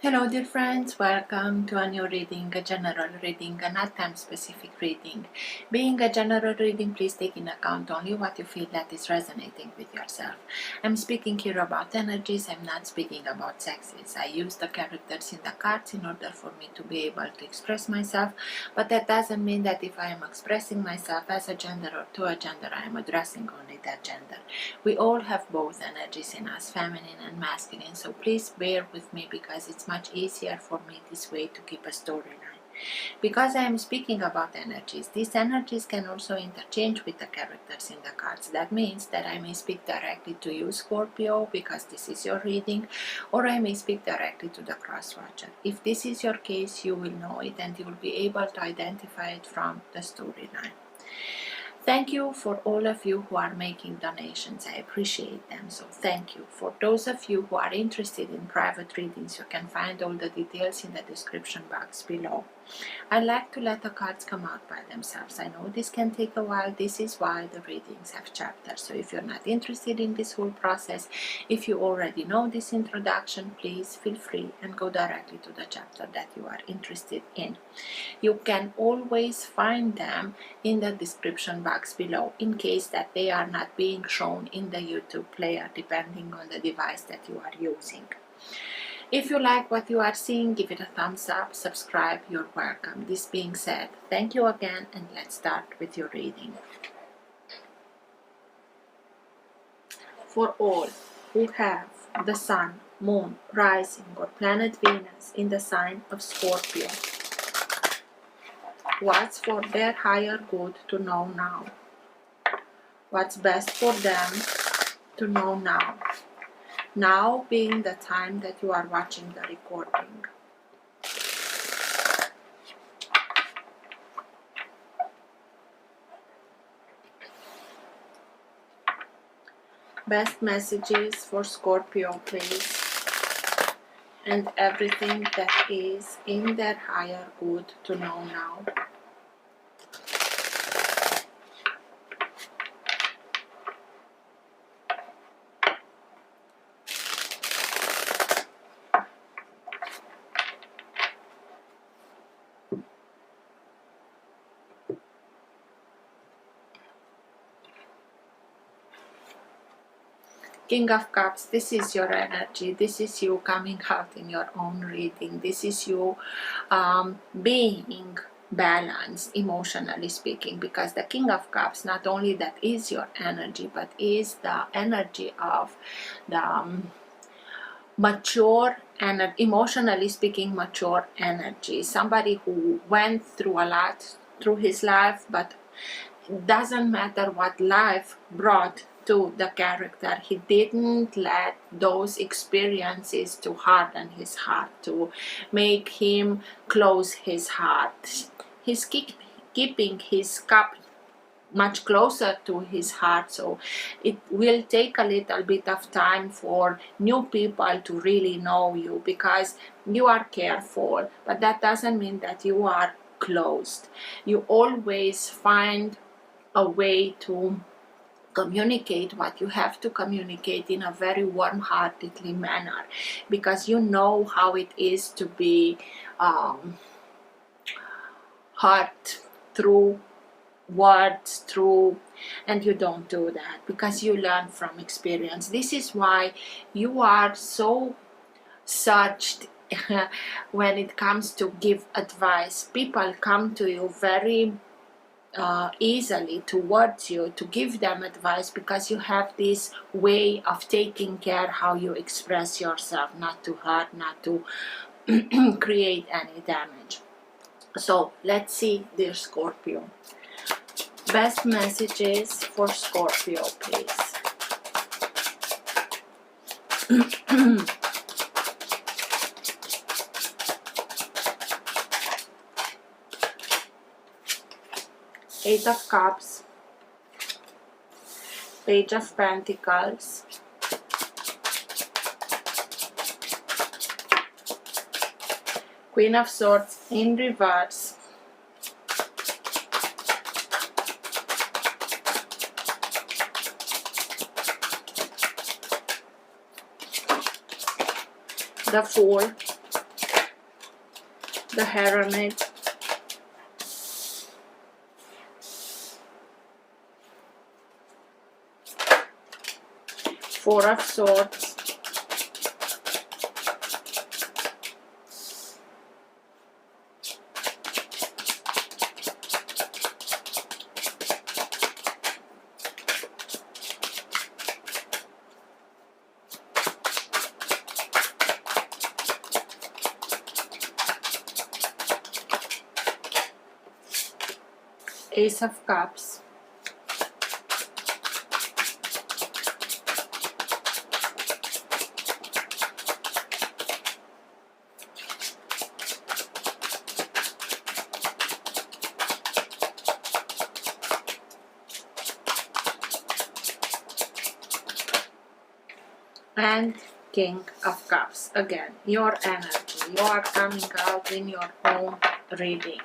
Hello dear friends, welcome to a new reading, a general reading, a not time specific reading. Being a general reading, please take in account only what you feel that is resonating with yourself. I'm speaking here about energies, I'm not speaking about sexes. I use the characters in the cards in order for me to be able to express myself, but that doesn't mean that if I am expressing myself as a gender or to a gender, I am addressing only that gender. We all have both energies in us, feminine and masculine, so please bear with me because it's much easier for me this way to keep a storyline. Because I am speaking about energies, these energies can also interchange with the characters in the cards. That means that I may speak directly to you, Scorpio, because this is your reading, or I may speak directly to the cross-watcher. If this is your case, you will know it and you will be able to identify it from the storyline. Thank you for all of you who are making donations. I appreciate them, so thank you. For those of you who are interested in private readings, you can find all the details in the description box below. I like to let the cards come out by themselves. I know this can take a while. This is why the readings have chapters. So if you're not interested in this whole process, if you already know this introduction, please feel free and go directly to the chapter that you are interested in. You can always find them in the description box below in case that they are not being shown in the YouTube player depending on the device that you are using. If you like what you are seeing, give it a thumbs up, subscribe, you're welcome. This being said, thank you again and let's start with your reading. For all who have the Sun, Moon, Rising or Planet Venus in the sign of Scorpio, what's for their higher good to know now? What's best for them to know now? Now being the time that you are watching the recording. Best messages for Scorpio, please. And everything that is in their higher good to know now. King of Cups, this is your energy. This is you coming out in your own reading. This is you being balanced, emotionally speaking, because the King of Cups, not only that is your energy, but is the energy of the mature and emotionally speaking mature energy. Somebody who went through a lot through his life, but doesn't matter what life brought to the character, he didn't let those experiences to harden his heart, to make him close his heart. He's keeping his cup much closer to his heart, so it will take a little bit of time for new people to really know you because you are careful, but that doesn't mean that you are closed. You always find a way to communicate what you have to communicate in a very warm-heartedly manner because you know how it is to be hurt through words, through, and you don't do that because you learn from experience. This is why you are so searched when it comes to give advice. People come to you very easily towards you to give them advice because you have this way of taking care how you express yourself, not to hurt, not to create any damage. So let's see, dear Scorpio, best messages for Scorpio, please. Eight of Cups, Page of Pentacles, Queen of Swords in reverse, the Fool, the Hermit, Four of Swords, Ace of Cups, and King of Cups. Again, your energy. You are coming out in your own reading.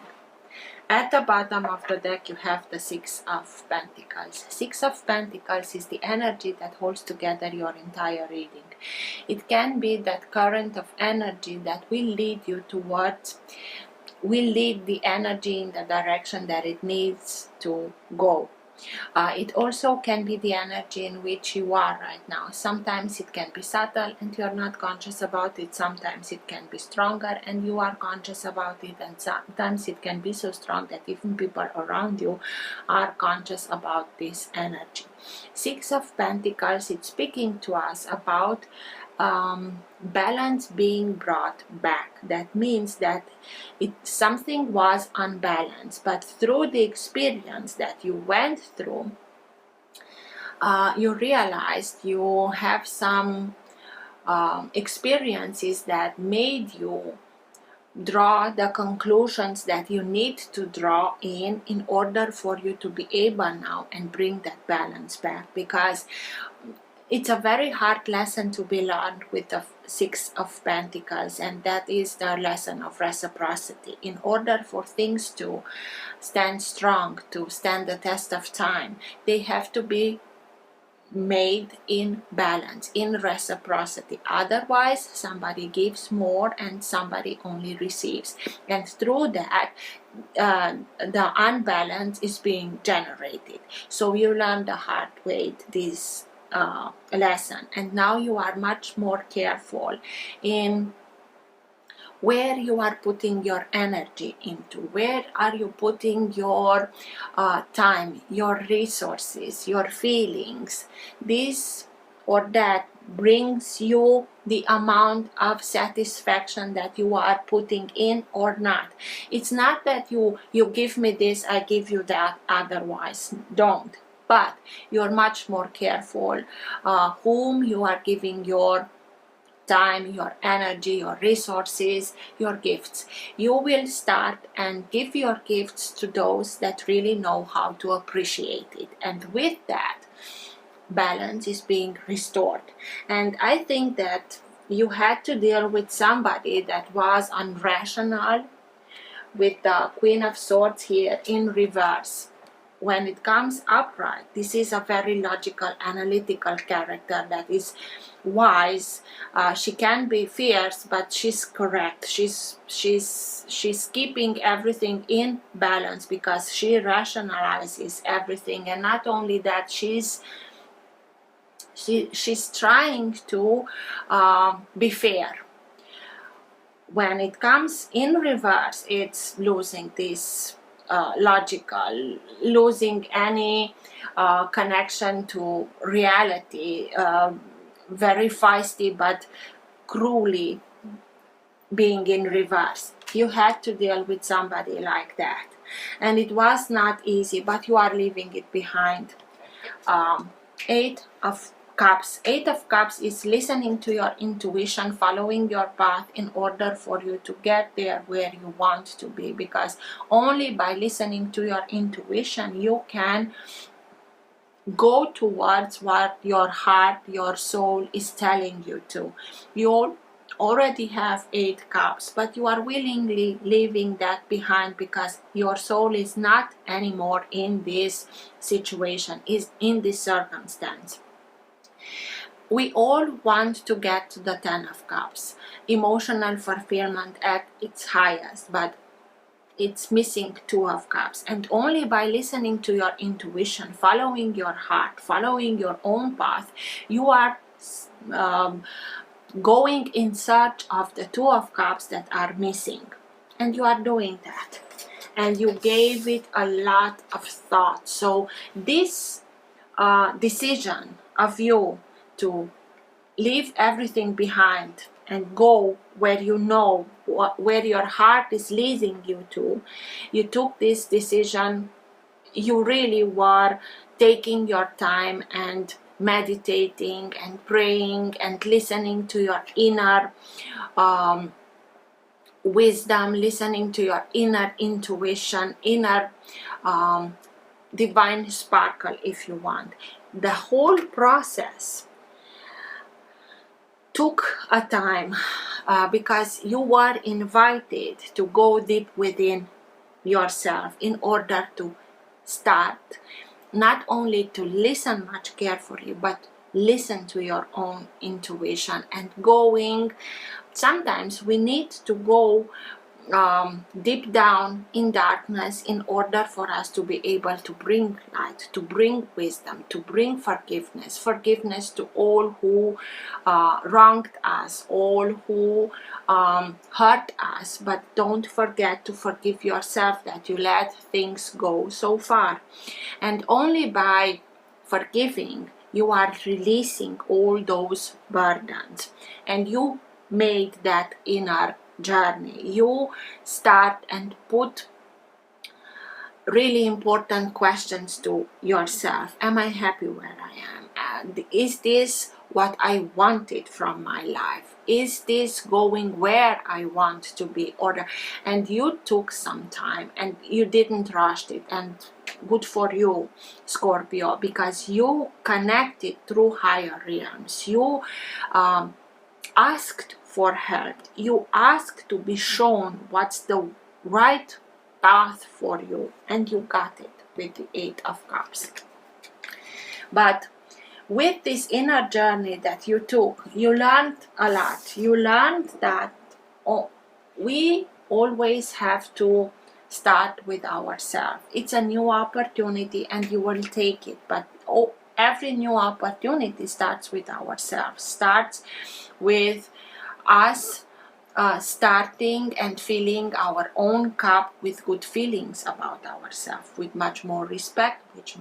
At the bottom of the deck, you have the Six of Pentacles. Six of Pentacles is the energy that holds together your entire reading. It can be that current of energy that will lead you towards, will lead the energy in the direction that it needs to go. It also can be the energy in which you are right now. Sometimes it can be subtle and you're not conscious about it. Sometimes it can be stronger and you are conscious about it. And sometimes it can be so strong that even people around you are conscious about this energy. Six of Pentacles, it's speaking to us about balance being brought back. That means that something was unbalanced, but through the experience that you went through, you realized you have some experiences that made you draw the conclusions that you need to draw in order for you to be able now and bring that balance back, because it's a very hard lesson to be learned with the Six of Pentacles, and that is the lesson of reciprocity. In order for things to stand strong, to stand the test of time, they have to be made in balance, in reciprocity. Otherwise, somebody gives more and somebody only receives. And through that, the unbalance is being generated. So you learn the hard way this lesson, and now you are much more careful in where you are putting your energy into, where are you putting your time, your resources, your feelings. This or that brings you the amount of satisfaction that you are putting in or not. It's not that you give me this, I give you that, otherwise don't. But you're much more careful whom you are giving your time, your energy, your resources, your gifts. You will start and give your gifts to those that really know how to appreciate it. And with that, balance is being restored. And I think that you had to deal with somebody that was irrational, with the Queen of Swords here in reverse. When it comes upright, this is a very logical, analytical character that is wise. She can be fierce, but she's correct. She's keeping everything in balance because she rationalizes everything. And not only that, she's trying to be fair. When it comes in reverse, it's losing this logical, losing any connection to reality, very feisty but cruelly being in reverse. You had to deal with somebody like that, and it was not easy, but you are leaving it behind. Eight of Cups. Eight of Cups is listening to your intuition, following your path in order for you to get there where you want to be, because only by listening to your intuition you can go towards what your heart, your soul is telling you to. You already have 8 cups, but you are willingly leaving that behind because your soul is not anymore in this situation, is in this circumstance. We all want to get to the 10 of cups, emotional fulfillment at its highest, but it's missing Two of Cups. And only by listening to your intuition, following your heart, following your own path, you are going in search of the Two of Cups that are missing. And you are doing that. And you gave it a lot of thought. So this decision of you to leave everything behind and go where you know where your heart is leading you to, you took this decision. You really were taking your time and meditating and praying and listening to your inner wisdom, listening to your inner intuition, inner divine sparkle, if you want. The whole process took a time because you were invited to go deep within yourself in order to start not only to listen much carefully, but listen to your own intuition. And going, sometimes we need to go deep down in darkness in order for us to be able to bring light, to bring wisdom, to bring forgiveness to all who wronged us, all who hurt us. But don't forget to forgive yourself that you let things go so far. And only by forgiving, you are releasing all those burdens, and you made that inner journey. You start and put really important questions to yourself. Am I happy where I am? And is this what I wanted from my life? Is this going where I want to be? And you took some time and you didn't rush it, and good for you, Scorpio, because you connected through higher realms. You asked for help. You asked to be shown what's the right path for you, and you got it with the Eight of Cups. But with this inner journey that you took, you learned a lot. You learned that we always have to start with ourselves. It's a new opportunity and you will take it, but every new opportunity starts with ourselves, starts with us starting and filling our own cup with good feelings about ourselves, with much more respect, with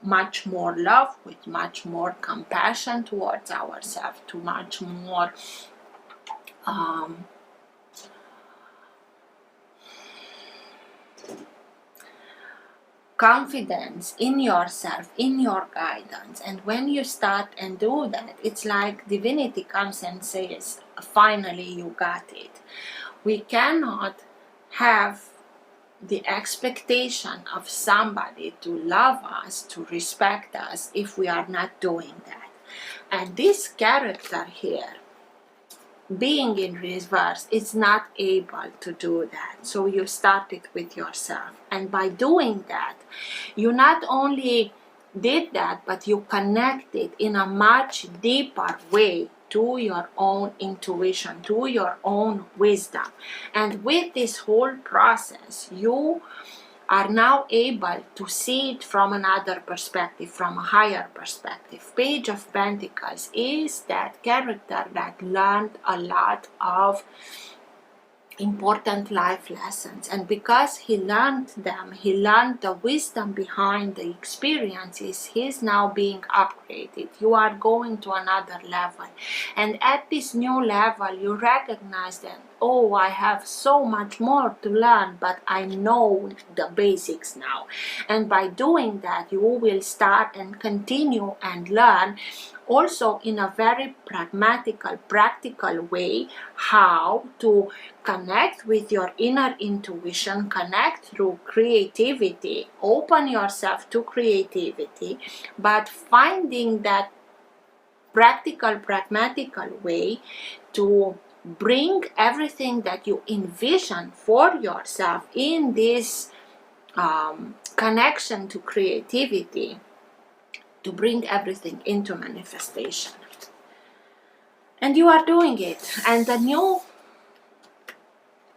much more love, with much more compassion towards ourselves, to much more confidence in yourself, in your guidance. And when you start and do that, it's like divinity comes and says, finally you got it. We cannot have the expectation of somebody to love us, to respect us, if we are not doing that. And this character here, being in reverse, is not able to do that. So you started with yourself, and by doing that, you not only did that, but you connected in a much deeper way to your own intuition, to your own wisdom. And with this whole process, you are now able to see it from another perspective, from a higher perspective. Page of Pentacles is that character that learned a lot of important life lessons, and because he learned them, he learned the wisdom behind the experiences. He's now being upgraded. You are going to another level, and at this new level you recognize that, oh, I have so much more to learn, but I know the basics now. And by doing that, you will start and continue and learn also in a very practical way how to connect with your inner intuition, connect through creativity, open yourself to creativity, but finding that practical way to bring everything that you envision for yourself in this connection to creativity, to bring everything into manifestation. And you are doing it. And the new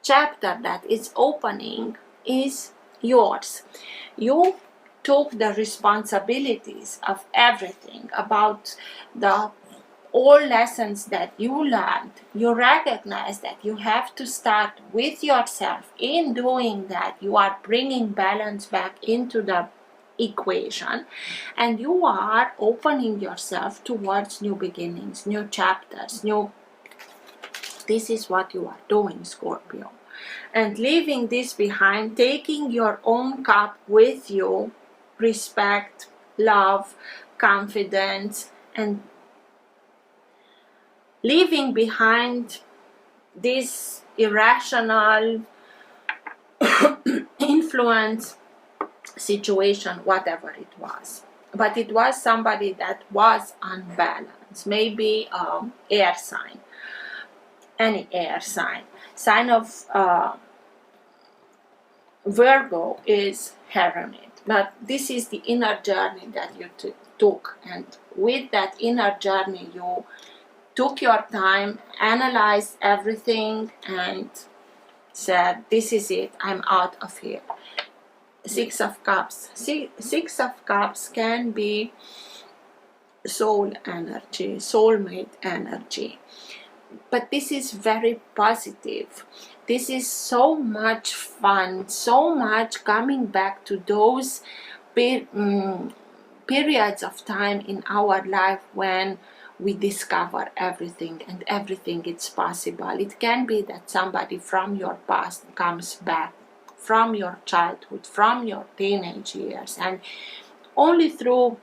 chapter that is opening is yours. You took the responsibilities of everything about the all lessons that you learned. You recognize that you have to start with yourself. In doing that, you are bringing balance back into the equation, and you are opening yourself towards new beginnings, new chapters, new. This is what you are doing, Scorpio. And leaving this behind, taking your own cup with you, respect, love, confidence, and leaving behind this irrational influence situation, whatever it was. But it was somebody that was unbalanced, maybe air sign, any air sign. Sign of Virgo is hermit, but this is the inner journey that you took, and with that inner journey you took your time, analyzed everything, and said, this is it, I'm out of here. Six of Cups. Six of Cups can be soul energy, soulmate energy. But this is very positive. This is so much fun, so much coming back to those periods of time in our life when we discover everything, and everything is possible. It can be that somebody from your past comes back, from your childhood, from your teenage years, and only through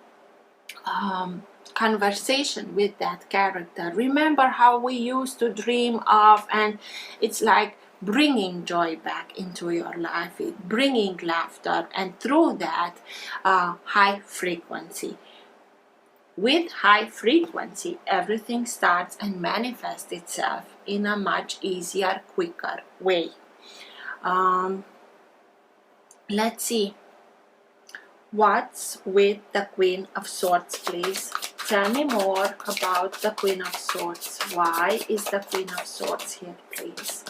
conversation with that character, remember how we used to dream of, and it's like bringing joy back into your life, bringing laughter, and through that high frequency. With high frequency, everything starts and manifests itself in a much easier, quicker way. Let's see. What's with the Queen of Swords, please? Tell me more about the Queen of Swords. Why is the Queen of Swords here, please?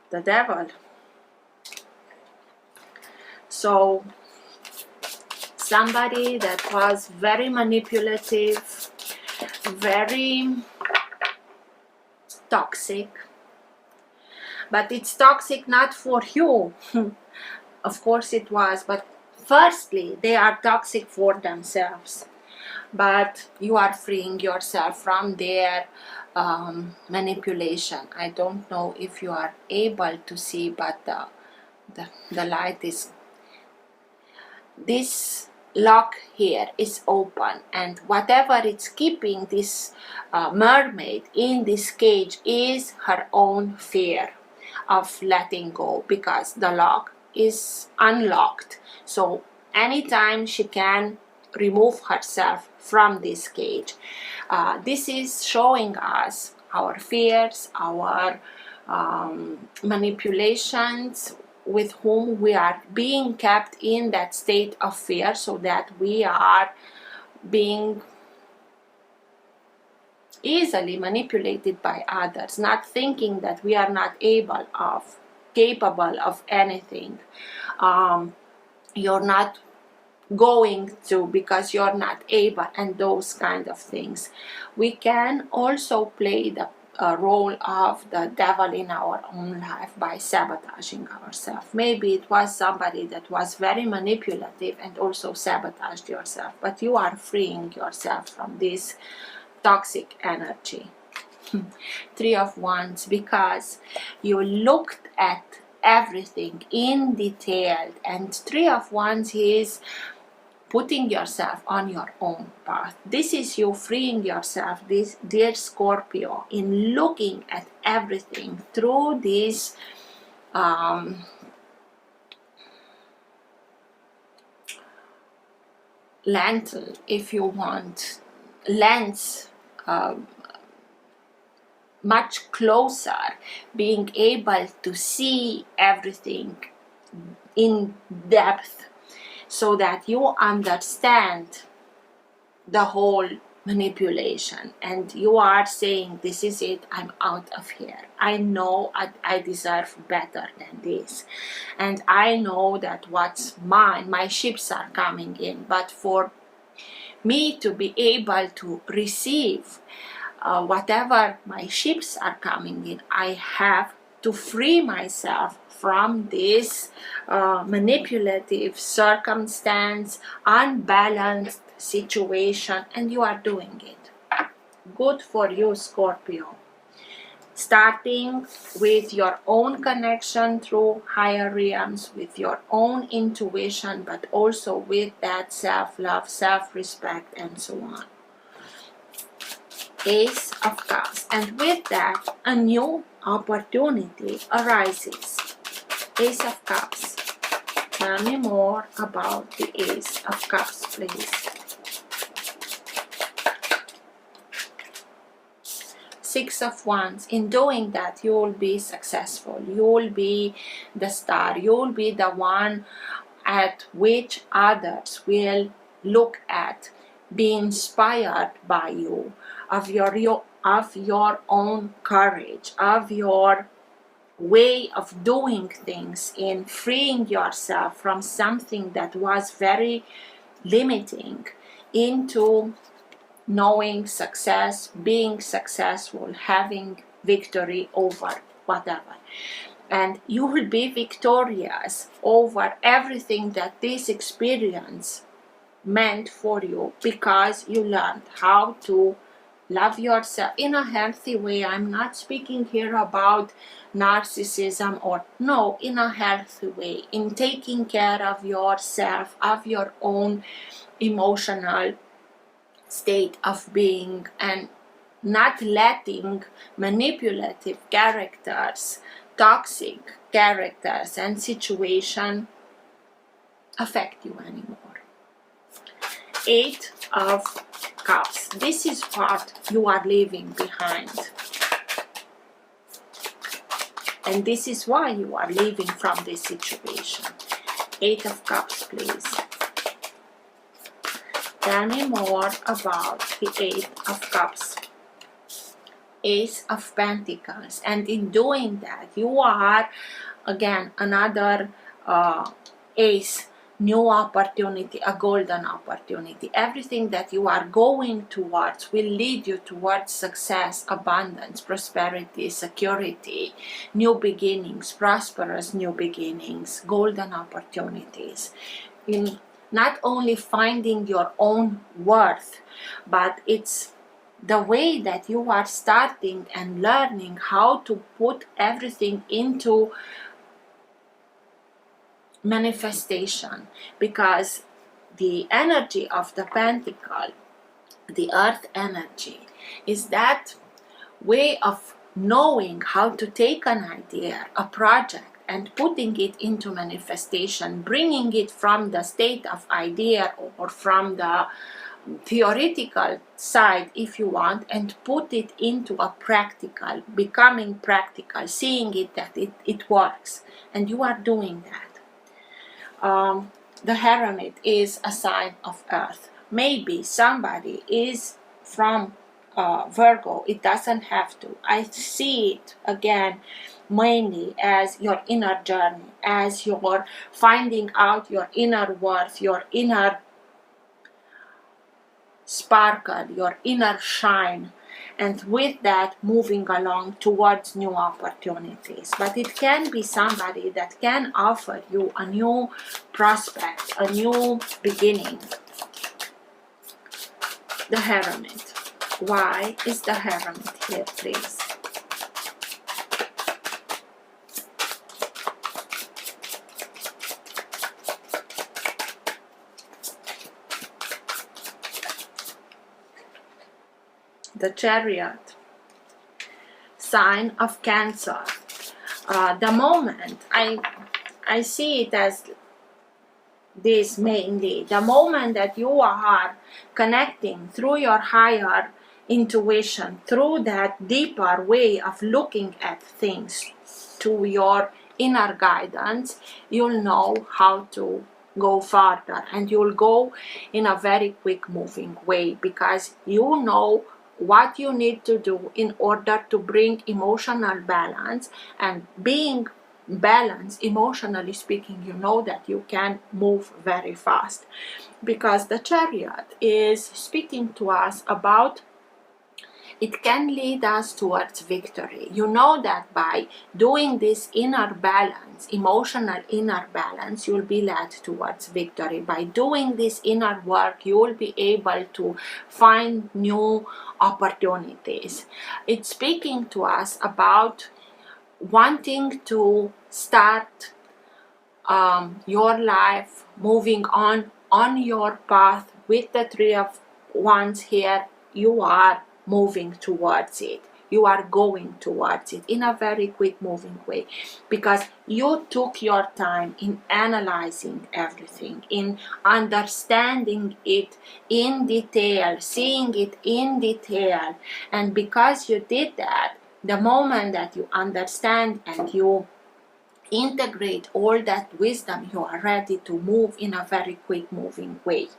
The Devil. So, somebody that was very manipulative, very toxic, but it's toxic not for you. Of course it was, but firstly they are toxic for themselves, but you are freeing yourself from their manipulation. I don't know if you are able to see, but the light is, this lock here is open, and whatever it's keeping this mermaid in this cage is her own fear of letting go, because the lock is unlocked. So anytime she can remove herself from this cage. This is showing us our fears, our manipulations, with whom we are being kept in that state of fear, so that we are being easily manipulated by others, not thinking that we are not capable of anything. You're not going to because you're not able, and those kind of things. We can also play the role of the devil in our own life by sabotaging ourselves. Maybe it was somebody that was very manipulative and also sabotaged yourself, but you are freeing yourself from this toxic energy. Three of Wands, because you looked at everything in detail, and Three of Wands is putting yourself on your own path. This is you freeing yourself, this dear Scorpio, in looking at everything through this lantern, if you want, lens, much closer, being able to see everything in depth, so that you understand the whole manipulation, and you are saying, this is it, I'm out of here. I know I deserve better than this, and I know that what's mine, my ships are coming in, but for me to be able to receive whatever my ships are coming in, I have to free myself from this manipulative circumstance, unbalanced situation, and you are doing it. Good for you, Scorpio. Starting with your own connection through higher realms, with your own intuition, but also with that self-love, self-respect, and so on. Ace of Cups, and with that a new opportunity arises. Ace of Cups. Tell me more about the Ace of Cups, please. Six of Wands. In doing that, you will be successful. You will be the star. You will be the one at which others will look at, be inspired by you, of your own courage, of your way of doing things, in freeing yourself from something that was very limiting, into knowing success, being successful, having victory over whatever. And you will be victorious over everything that this experience meant for you, because you learned how to love yourself in a healthy way. I'm not speaking here about narcissism, or no, in a healthy way, in taking care of yourself, of your own emotional state of being, and not letting manipulative characters, toxic characters and situation affect you anymore. Eight of Cups. This is what you are leaving behind, and this is why you are leaving from this situation. Eight of Cups, please. Tell me more about the Eight of Cups. Ace of Pentacles, and in doing that, you are again another ace, new opportunity, a golden opportunity. Everything that you are going towards will lead you towards success, abundance, prosperity, security, new beginnings, prosperous new beginnings, golden opportunities. In not only finding your own worth, but it's the way that you are starting and learning how to put everything into manifestation, because the energy of the pentacle, the earth energy, is that way of knowing how to take an idea, a project, and putting it into manifestation, bringing it from the state of idea or from the theoretical side, if you want, and put it into a practical, becoming practical, seeing it that it works, and you are doing that. The Hermit is a sign of earth. Maybe somebody is from Virgo. It doesn't have to. I see it again mainly as your inner journey, as your finding out your inner worth, your inner sparkle, your inner shine, and with that moving along towards new opportunities. But it can be somebody that can offer you a new prospect, a new beginning. The Hermit. Why is the Hermit here, please? The Chariot, sign of Cancer. The moment, I see it as this mainly, the moment that you are connecting through your higher intuition, through that deeper way of looking at things, to your inner guidance, you'll know how to go further, and you'll go in a very quick moving way, because you know what you need to do in order to bring emotional balance. And being balanced emotionally speaking, you know that you can move very fast, because the Chariot is speaking to us about it can lead us towards victory. You know that by doing this inner balance, emotional inner balance, you'll be led towards victory. By doing this inner work, you will be able to find new opportunities. It's speaking to us about wanting to start your life, moving on your path with the Three of Wands here. You are moving towards it. You are going towards it in a very quick moving way, because you took your time in analyzing everything, in understanding it in detail, seeing it in detail. And because you did that, the moment that you understand and you integrate all that wisdom, you are ready to move in a very quick moving way.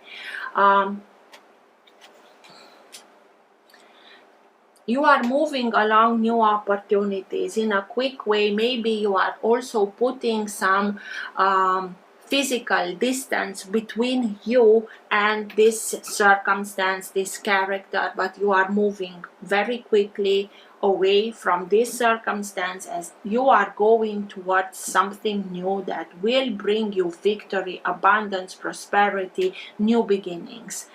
You are moving along new opportunities in a quick way. Maybe you are also putting some physical distance between you and this circumstance, this character, but you are moving very quickly away from this circumstance as you are going towards something new that will bring you victory, abundance, prosperity, new beginnings.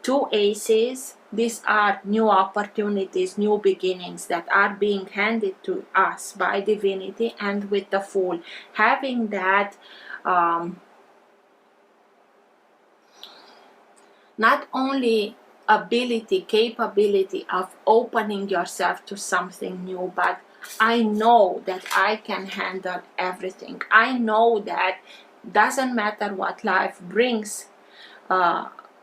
Two aces, these are new opportunities, new beginnings that are being handed to us by divinity. And with the Fool, having that not only capability of opening yourself to something new, but I know that I can handle everything. I know that doesn't matter what life brings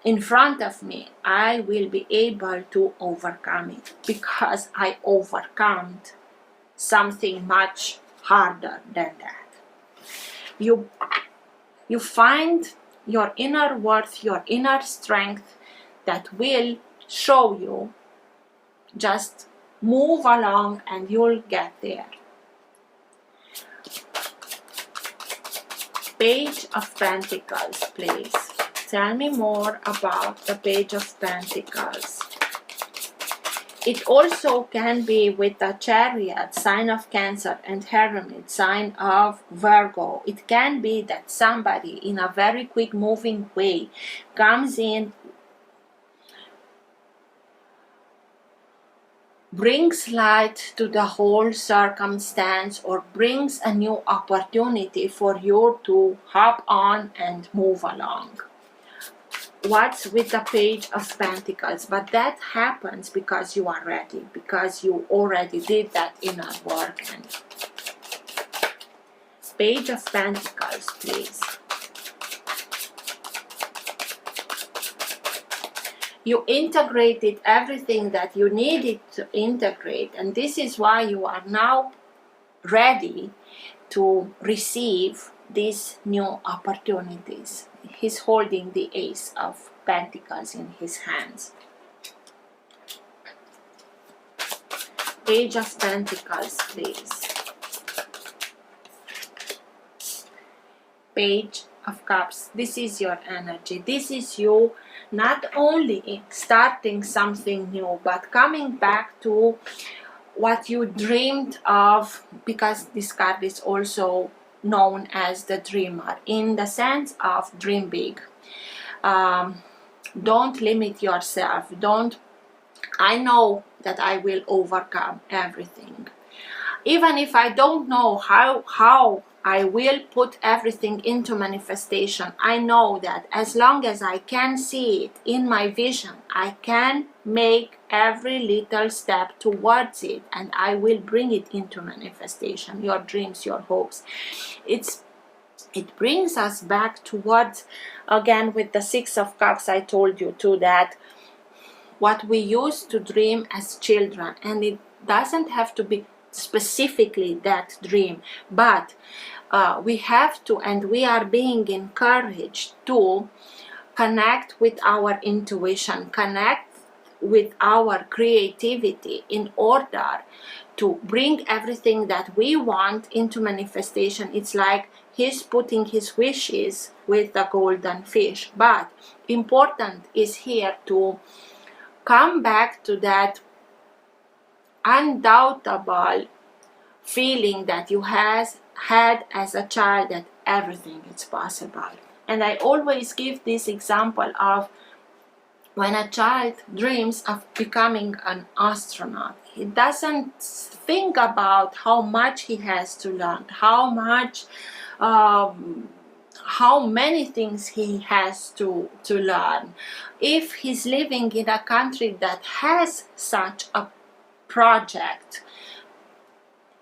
in front of me, I will be able to overcome it, because I overcome something much harder than that. You find your inner worth, your inner strength that will show you. Just move along and you'll get there. Page of Pentacles, please. Tell me more about the Page of Pentacles. It also can be with the Chariot, sign of Cancer, and Hermit, sign of Virgo. It can be that somebody in a very quick moving way comes in, brings light to the whole circumstance, or brings a new opportunity for you to hop on and move along. What's with the Page of Pentacles? But that happens because you are ready, because you already did that inner work. And Page of Pentacles, please. You integrated everything that you needed to integrate, and this is why you are now ready to receive these new opportunities. He's holding the Ace of Pentacles in his hands. Page of Pentacles, please. Page of Cups. This is your energy. This is you not only starting something new, but coming back to what you dreamed of, because this card is also known as the dreamer, in the sense of dream big. Don't limit yourself. I know that I will overcome everything. Even if I don't know how I will put everything into manifestation, I know that as long as I can see it in my vision, I can make every little step towards it, and I will bring it into manifestation. Your dreams, your hopes. It brings us back towards, again, with the Six of Cups, I told you too, that what we used to dream as children, and it doesn't have to be specifically that dream, but we have to, and we are being encouraged to connect with our intuition, connect with our creativity in order to bring everything that we want into manifestation. It's like he's putting his wishes with the golden fish, but important is here to come back to that undoubtable feeling that you had as a child, that everything is possible. And I always give this example of when a child dreams of becoming an astronaut, he doesn't think about how much he has to learn, how many things he has to learn. If he's living in a country that has such a project,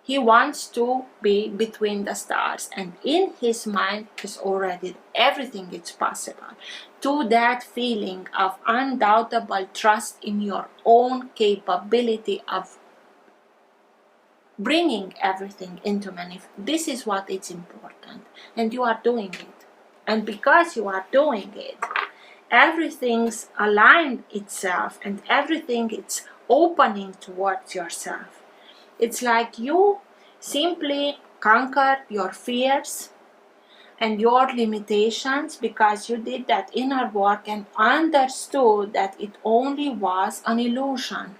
he wants to be between the stars, and in his mind is already everything is possible. To that feeling of undoubtable trust in your own capability of bringing everything into manifestation. This is what is important, and you are doing it. And because you are doing it, everything's aligned itself, and everything is opening towards yourself. It's like you simply conquered your fears and your limitations because you did that inner work and understood that it only was an illusion.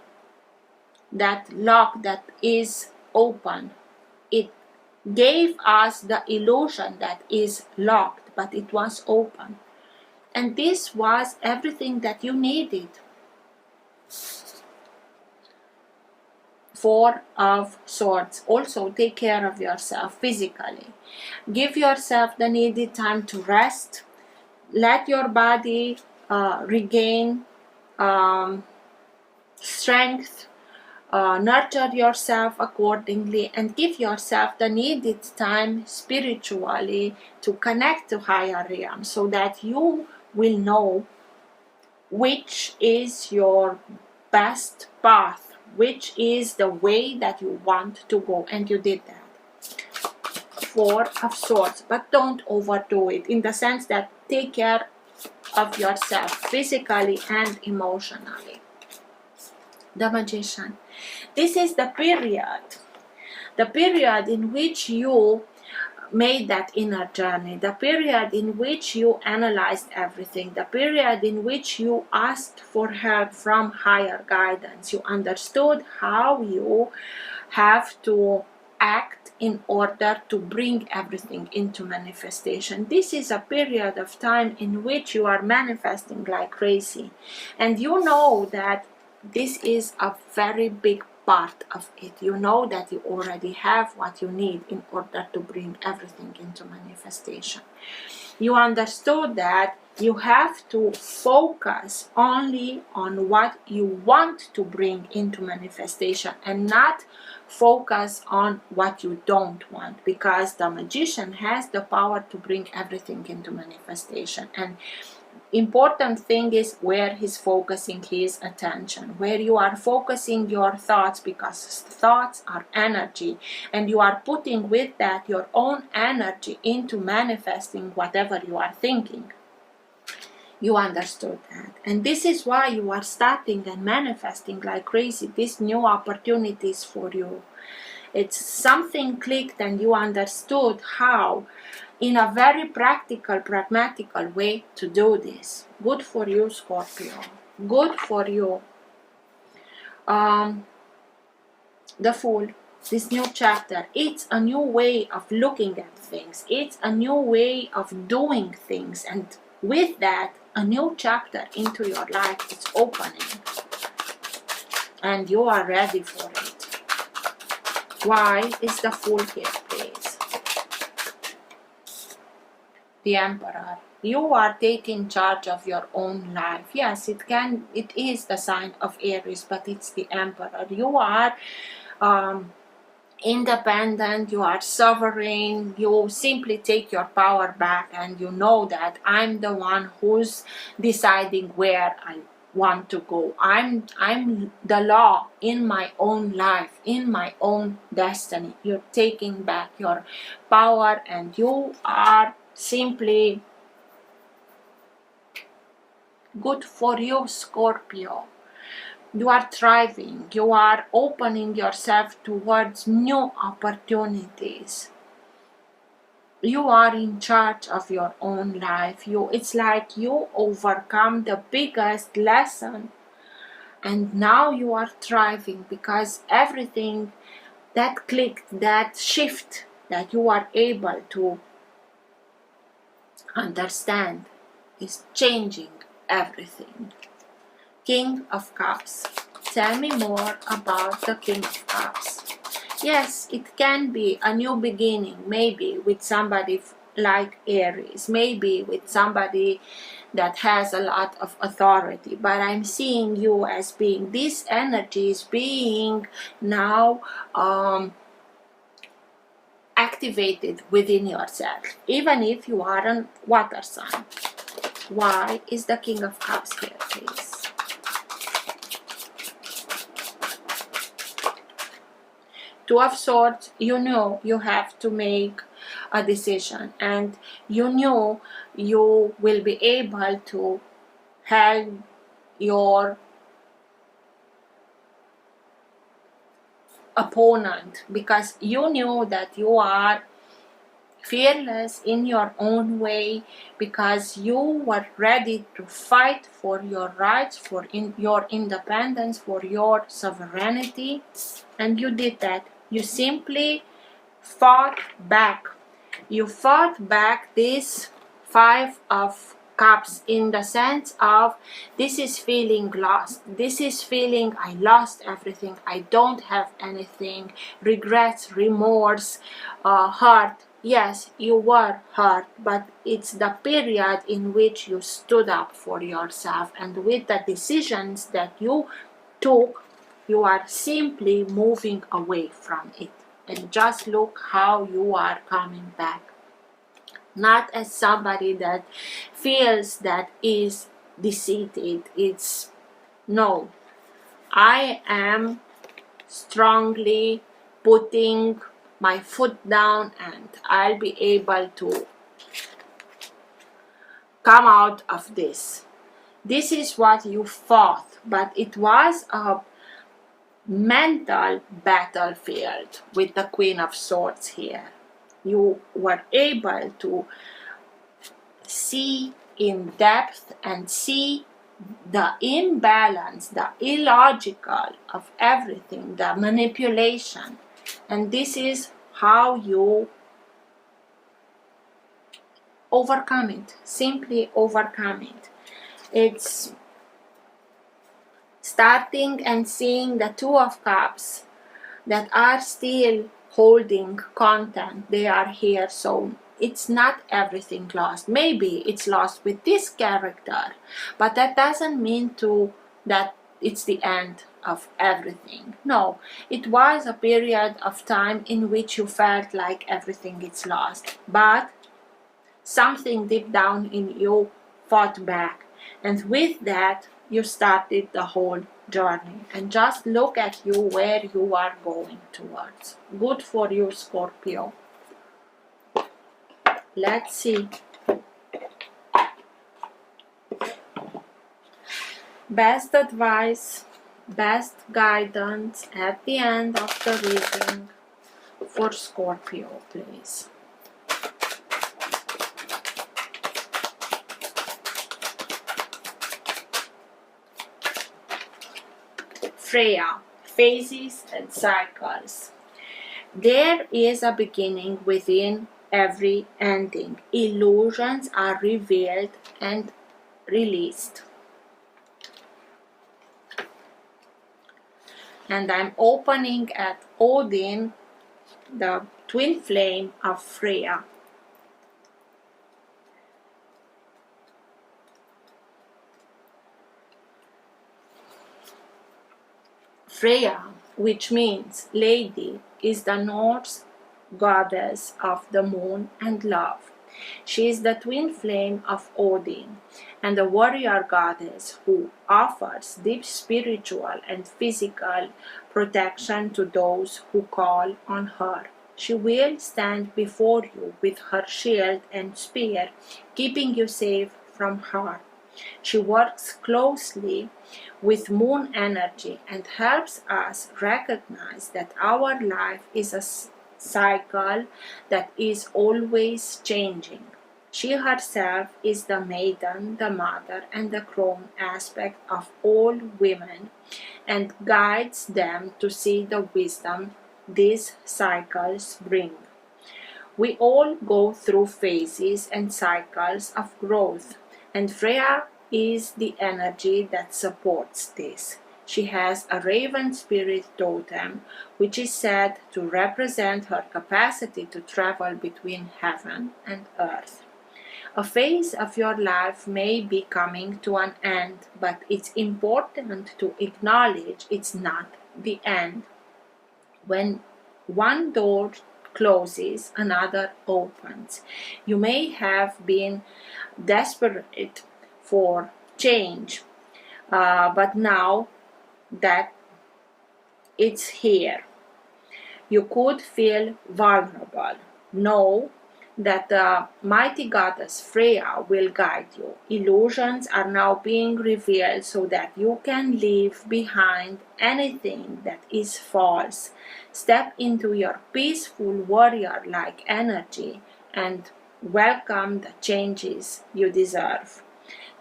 That lock that is open, it gave us the illusion that is locked, but it was open. And this was everything that you needed. Four of Swords. Also, take care of yourself physically. Give yourself the needed time to rest. Let your body regain strength. Nurture yourself accordingly, and give yourself the needed time spiritually to connect to higher realms, so that you will know which is your best path, which is the way that you want to go, and you did that. Four of Swords, but don't overdo it, in the sense that take care of yourself physically and emotionally. The Magician. This is the period in which you made that inner journey, the period in which you analyzed everything, the period in which you asked for help from higher guidance. You understood how you have to act in order to bring everything into manifestation. This is a period of time in which you are manifesting like crazy, and you know that this is a very big part of it. You know that you already have what you need in order to bring everything into manifestation. You understood that you have to focus only on what you want to bring into manifestation and not focus on what you don't want, because the Magician has the power to bring everything into manifestation. And important thing is where he's focusing his attention, where you are focusing your thoughts, because thoughts are energy, and you are putting with that your own energy into manifesting whatever you are thinking. You understood that, and this is why you are starting and manifesting like crazy these new opportunities for you. It's something clicked, and you understood how, in a very practical, pragmatical way to do this. Good for you, Scorpio. Good for you. The Fool, this new chapter, it's a new way of looking at things. It's a new way of doing things. And with that, a new chapter into your life is opening. And you are ready for it. Why is the Fool here, please? The Emperor. You are taking charge of your own life. Yes, it is the sign of Aries, but it's the Emperor. You are independent, you are sovereign, you simply take your power back, and you know that I'm the one who's deciding where I want to go. I'm the law in my own life, in my own destiny. You're taking back your power, and you are simply good for you, Scorpio. You are thriving. You are opening yourself towards new opportunities. You are in charge of your own life. It's like you overcome the biggest lesson, and now you are thriving because everything that clicked, that shift that you are able to understand is changing everything. King of Cups. Tell me more about the King of Cups. Yes, it can be a new beginning, maybe with somebody like Aries, maybe with somebody that has a lot of authority, but I'm seeing you as being, this energy is being now activated within yourself, even if you are a water sign. Why is the King of Cups here, please? Two of Swords, you know you have to make a decision, and you knew you will be able to help your opponent because you knew that you are fearless in your own way, because you were ready to fight for your rights, for your independence, for your sovereignty, and you did that. You simply fought back. You fought back this Five of Cups in the sense of, this is feeling lost. This is feeling I lost everything. I don't have anything. Regrets, remorse, hurt. Yes, you were hurt, but it's the period in which you stood up for yourself, and with the decisions that you took, you are simply moving away from it. And just look how you are coming back. Not as somebody that feels that is defeated. It's no. I am strongly putting my foot down, and I'll be able to come out of this. This is what you fought, but it was a mental battlefield with the Queen of Swords here. You were able to see in depth and see the imbalance, the illogical of everything, the manipulation. And this is how you overcome it, simply overcome it. It's starting and seeing the Two of Cups that are still holding content. They are here, so it's not everything lost. Maybe it's lost with this character, but that doesn't mean that it's the end of everything. No, it was a period of time in which you felt like everything is lost, but something deep down in you fought back, and with that you started the whole journey. And just look at you, where you are going towards. Good for you, Scorpio. Let's see. Best advice, best guidance at the end of the reading for Scorpio, please. Freya, phases and cycles. There is a beginning within every ending. Illusions are revealed and released. And I'm opening at Odin, the twin flame of Freya. Freya, which means lady, is the Norse goddess of the moon and love. She is the twin flame of Odin and a warrior goddess who offers deep spiritual and physical protection to those who call on her. She will stand before you with her shield and spear, keeping you safe from harm. She works closely with moon energy and helps us recognize that our life is a cycle that is always changing. She herself is the maiden, the mother, and the crone aspect of all women and guides them to see the wisdom these cycles bring. We all go through phases and cycles of growth, and Freya is the energy that supports this. She has a raven spirit totem, which is said to represent her capacity to travel between heaven and earth. A phase of your life may be coming to an end, but it's important to acknowledge it's not the end. When one door closes, another opens. You may have been desperate for change, but now that it's here, you could feel vulnerable. Know that the mighty goddess Freya will guide you. Illusions are now being revealed so that you can leave behind anything that is false. Step into your peaceful warrior-like energy and welcome the changes you deserve.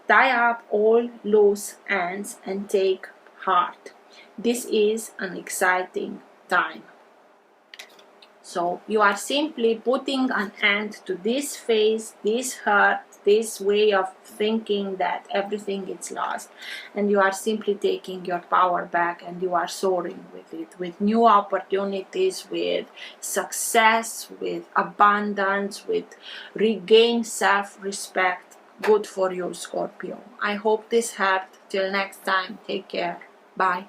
Tie up all loose ends and take heart. This is an exciting time. So you are simply putting an end to this phase, this hurt, this way of thinking that everything is lost, and you are simply taking your power back and you are soaring with it, with new opportunities, with success, with abundance, with regained self-respect. Good for you, Scorpio. I hope this helped. Till next time, take care. Bye.